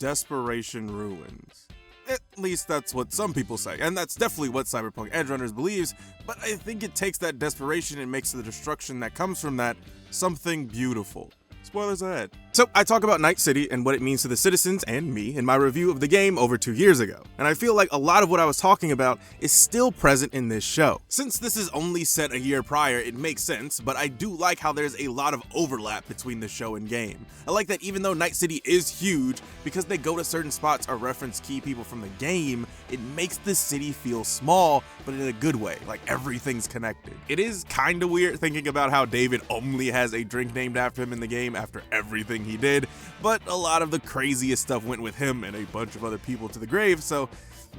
Desperation ruins. At least that's what some people say, and that's definitely what Cyberpunk Edgerunners believes, but I think it takes that desperation and makes the destruction that comes from that something beautiful. Spoilers ahead. So I talk about Night City and what it means to the citizens and me in my review of the game over 2 years ago, and I feel like a lot of what I was talking about is still present in this show. Since this is only set a year prior, it makes sense, but I do like how there's a lot of overlap between the show and game. I like that even though Night City is huge, because they go to certain spots or reference key people from the game, it makes the city feel small, but in a good way, like everything's connected. It is kinda weird thinking about how David only has a drink named after him in the game after everything he did, but a lot of the craziest stuff went with him and a bunch of other people to the grave, so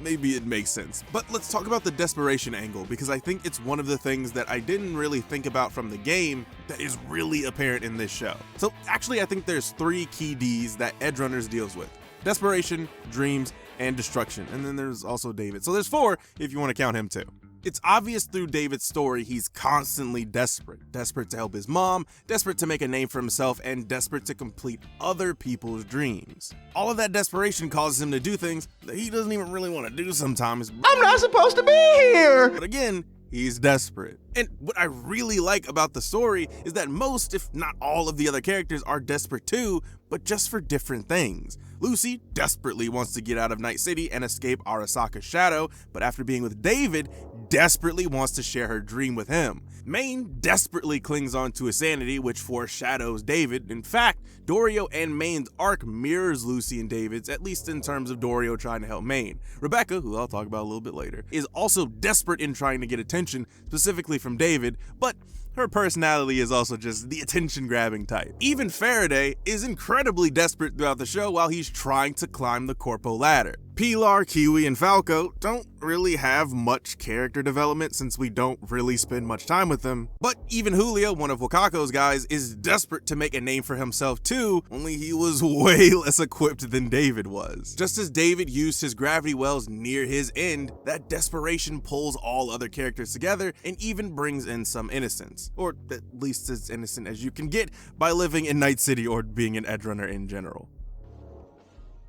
maybe it makes sense. But let's talk about the desperation angle, because I think it's one of the things that I didn't really think about from the game that is really apparent in this show. So actually I think there's 3 key Ds that Edgerunners deals with: desperation, dreams, and destruction, and then there's also David. So there's 4 if you want to count him too. It's obvious through David's story he's constantly desperate. Desperate to help his mom, desperate to make a name for himself, and desperate to complete other people's dreams. All of that desperation causes him to do things that he doesn't even really want to do sometimes. I'm not supposed to be here! But again, he's desperate. And what I really like about the story is that most, if not all, of the other characters are desperate too, but just for different things. Lucy desperately wants to get out of Night City and escape Arasaka's shadow, but after being with David, desperately wants to share her dream with him. Maine desperately clings on to his sanity, which foreshadows David. In fact, Dorio and Maine's arc mirrors Lucy and David's, at least in terms of Dorio trying to help Maine. Rebecca, who I'll talk about a little bit later, is also desperate in trying to get attention, specifically from David, but her personality is also just the attention-grabbing type. Even Faraday is incredibly desperate throughout the show while he's trying to climb the corpo ladder. Pilar, Kiwi, and Falco don't really have much character development since we don't really spend much time with them, but even Julio, one of Wakako's guys, is desperate to make a name for himself too, only he was way less equipped than David was. Just as David used his gravity wells near his end, that desperation pulls all other characters together and even brings in some innocence, or at least as innocent as you can get by living in Night City or being an Edgerunner in general.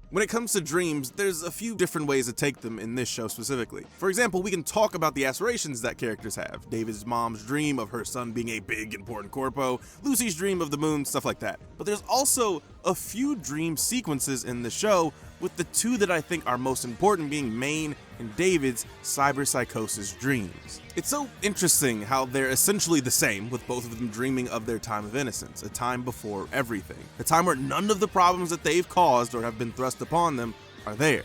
When it comes to dreams, there's a few different ways to take them in this show specifically. For example, we can talk about the aspirations that characters have. David's mom's dream of her son being a big, important corpo, Lucy's dream of the moon, stuff like that. But there's also a few dream sequences in the show, with the 2 that I think are most important being Maine and David's cyberpsychosis dreams. It's so interesting how they're essentially the same, with both of them dreaming of their time of innocence, a time before everything, a time where none of the problems that they've caused or have been thrust upon them are there.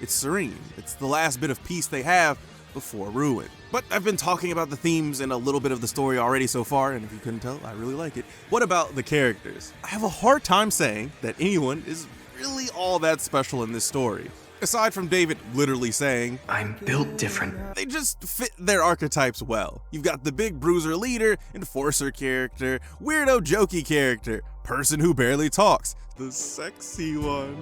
It's serene. It's the last bit of peace they have before ruin. But I've been talking about the themes and a little bit of the story already so far, and if you couldn't tell, I really like it. What about the characters? I have a hard time saying that anyone is really all that special in this story. Aside from David literally saying, I'm built different. They just fit their archetypes well. You've got the big bruiser leader, enforcer character, weirdo jokey character, person who barely talks, the sexy one.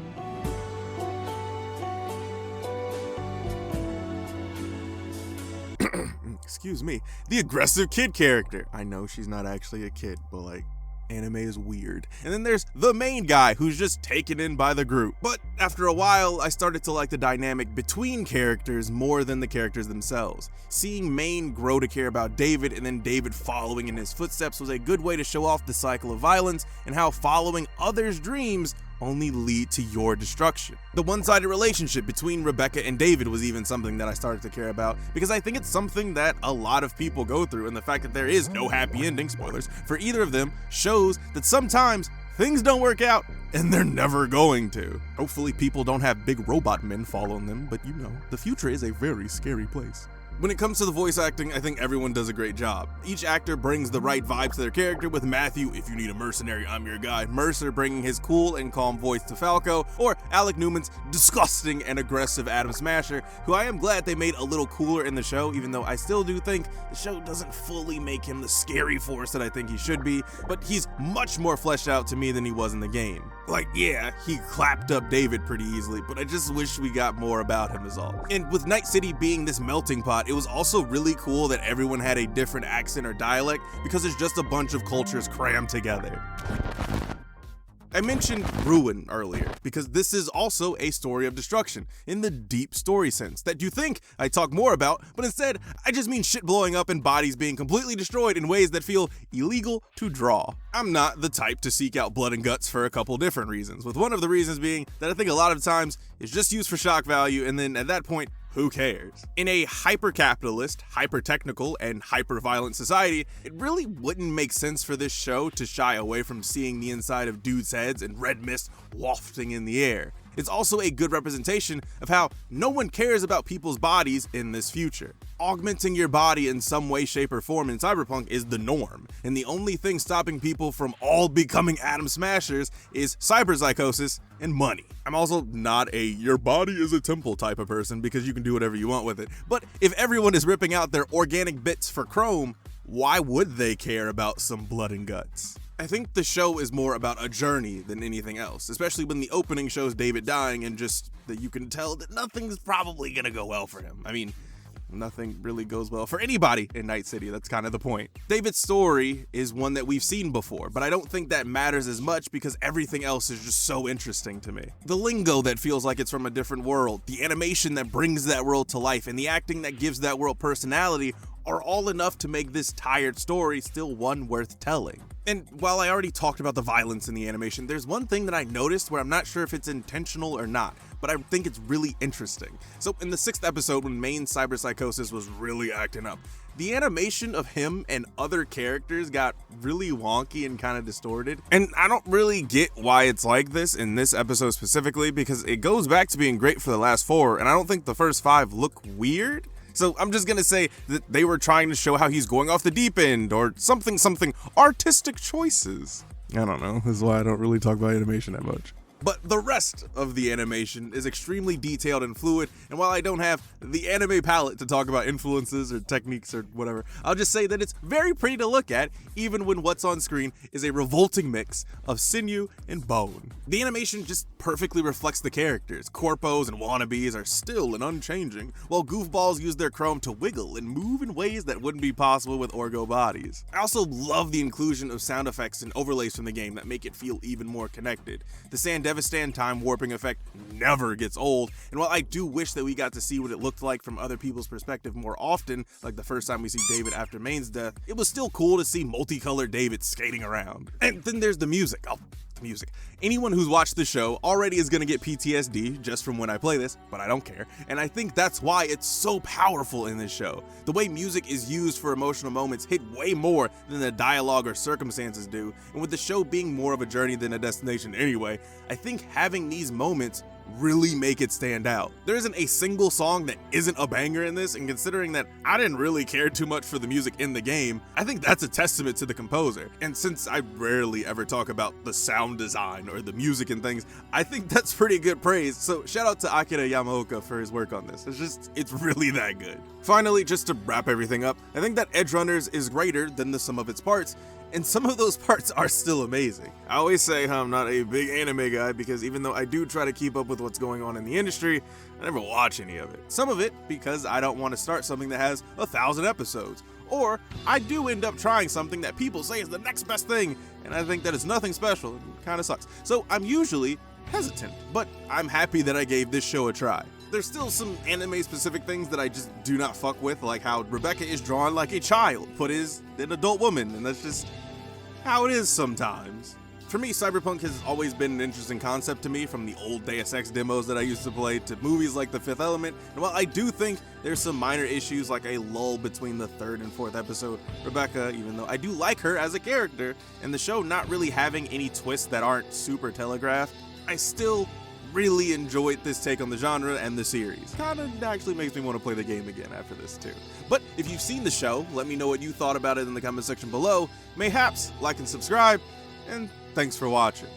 Excuse me, the aggressive kid character. I know she's not actually a kid, but like, anime is weird. And then there's the main guy who's just taken in by the group. But after a while, I started to like the dynamic between characters more than the characters themselves. Seeing Maine grow to care about David and then David following in his footsteps was a good way to show off the cycle of violence and how following others' dreams only lead to your destruction. The one-sided relationship between Rebecca and David was even something that I started to care about, because I think it's something that a lot of people go through, and the fact that there is no happy ending, spoilers, for either of them shows that sometimes things don't work out, and they're never going to. Hopefully people don't have big robot men following them, but you know, the future is a very scary place. When it comes to the voice acting, I think everyone does a great job. Each actor brings the right vibe to their character, with Matthew, if you need a mercenary, I'm your guy, Mercer bringing his cool and calm voice to Falco, or Alec Newman's disgusting and aggressive Adam Smasher, who I am glad they made a little cooler in the show, even though I still do think the show doesn't fully make him the scary force that I think he should be, but he's much more fleshed out to me than he was in the game. Like, yeah, he clapped up David pretty easily, but I just wish we got more about him is all. And with Night City being this melting pot, it was also really cool that everyone had a different accent or dialect, because it's just a bunch of cultures crammed together. I mentioned ruin earlier, because this is also a story of destruction, in the deep story sense, that you think I talk more about, but instead, I just mean shit blowing up and bodies being completely destroyed in ways that feel illegal to draw. I'm not the type to seek out blood and guts for a couple different reasons, with one of the reasons being that I think a lot of times it's just used for shock value, and then at that point, who cares? In a hyper-capitalist, hyper-technical, and hyper-violent society, it really wouldn't make sense for this show to shy away from seeing the inside of dudes' heads and red mist wafting in the air. It's also a good representation of how no one cares about people's bodies in this future. Augmenting your body in some way, shape, or form in Cyberpunk is the norm, and the only thing stopping people from all becoming atom smashers is cyberpsychosis and money. I'm also not a your body is a temple type of person, because you can do whatever you want with it, but if everyone is ripping out their organic bits for chrome, why would they care about some blood and guts? I think the show is more about a journey than anything else, especially when the opening shows David dying and just that you can tell that nothing's probably gonna go well for him. I mean, nothing really goes well for anybody in Night City, that's kind of the point. David's story is one that we've seen before, but I don't think that matters as much because everything else is just so interesting to me. The lingo that feels like it's from a different world, the animation that brings that world to life, and the acting that gives that world personality are all enough to make this tired story still one worth telling. And while I already talked about the violence in the animation, there's one thing that I noticed where I'm not sure if it's intentional or not, but I think it's really interesting. So in the 6th episode, when main cyberpsychosis was really acting up, the animation of him and other characters got really wonky and kind of distorted. And I don't really get why it's like this in this episode specifically, because it goes back to being great for the last 4, and I don't think the first 5 look weird. So I'm just gonna say that they were trying to show how he's going off the deep end or something artistic choices. I don't know, this is why I don't really talk about animation that much. But the rest of the animation is extremely detailed and fluid, and while I don't have the anime palette to talk about influences or techniques or whatever, I'll just say that it's very pretty to look at, even when what's on screen is a revolting mix of sinew and bone. The animation just perfectly reflects the characters. Corpos and wannabes are still and unchanging, while goofballs use their chrome to wiggle and move in ways that wouldn't be possible with Orgo bodies. I also love the inclusion of sound effects and overlays from the game that make it feel even more connected. The Devastan time warping effect never gets old, and while I do wish that we got to see what it looked like from other people's perspective more often, like the first time we see David after Main's death, it was still cool to see multicolored David skating around. And then there's the music. Music. Anyone who's watched the show already is gonna get PTSD just from when I play this, but I don't care. And I think that's why it's so powerful in this show. The way music is used for emotional moments hit way more than the dialogue or circumstances do. And with the show being more of a journey than a destination anyway, I think having these moments really make it stand out. There isn't a single song that isn't a banger in this, and considering that I didn't really care too much for the music in the game, I think that's a testament to the composer. And since I rarely ever talk about the sound design or the music and things, I think that's pretty good praise, so shout out to Akira Yamaoka for his work on this. It's really that good. Finally, just to wrap everything up, I think that Edgerunners is greater than the sum of its parts, and some of those parts are still amazing. I always say how I'm not a big anime guy because even though I do try to keep up with what's going on in the industry, I never watch any of it. Some of it because I don't want to start something that has 1,000 episodes. Or I do end up trying something that people say is the next best thing, and I think that it's nothing special and kind of sucks. So I'm usually hesitant, but I'm happy that I gave this show a try. There's still some anime-specific things that I just do not fuck with, like how Rebecca is drawn like a child, but is an adult woman, and that's just how it is sometimes. For me, Cyberpunk has always been an interesting concept to me, from the old Deus Ex demos that I used to play to movies like The Fifth Element, and while I do think there's some minor issues like a lull between the 3rd and 4th episode, Rebecca, even though I do like her as a character, and the show not really having any twists that aren't super telegraphed, I still really enjoyed this take on the genre and the series. Kinda actually makes me want to play the game again after this too. But if you've seen the show, let me know what you thought about it in the comment section below. Mayhaps like and subscribe, and thanks for watching.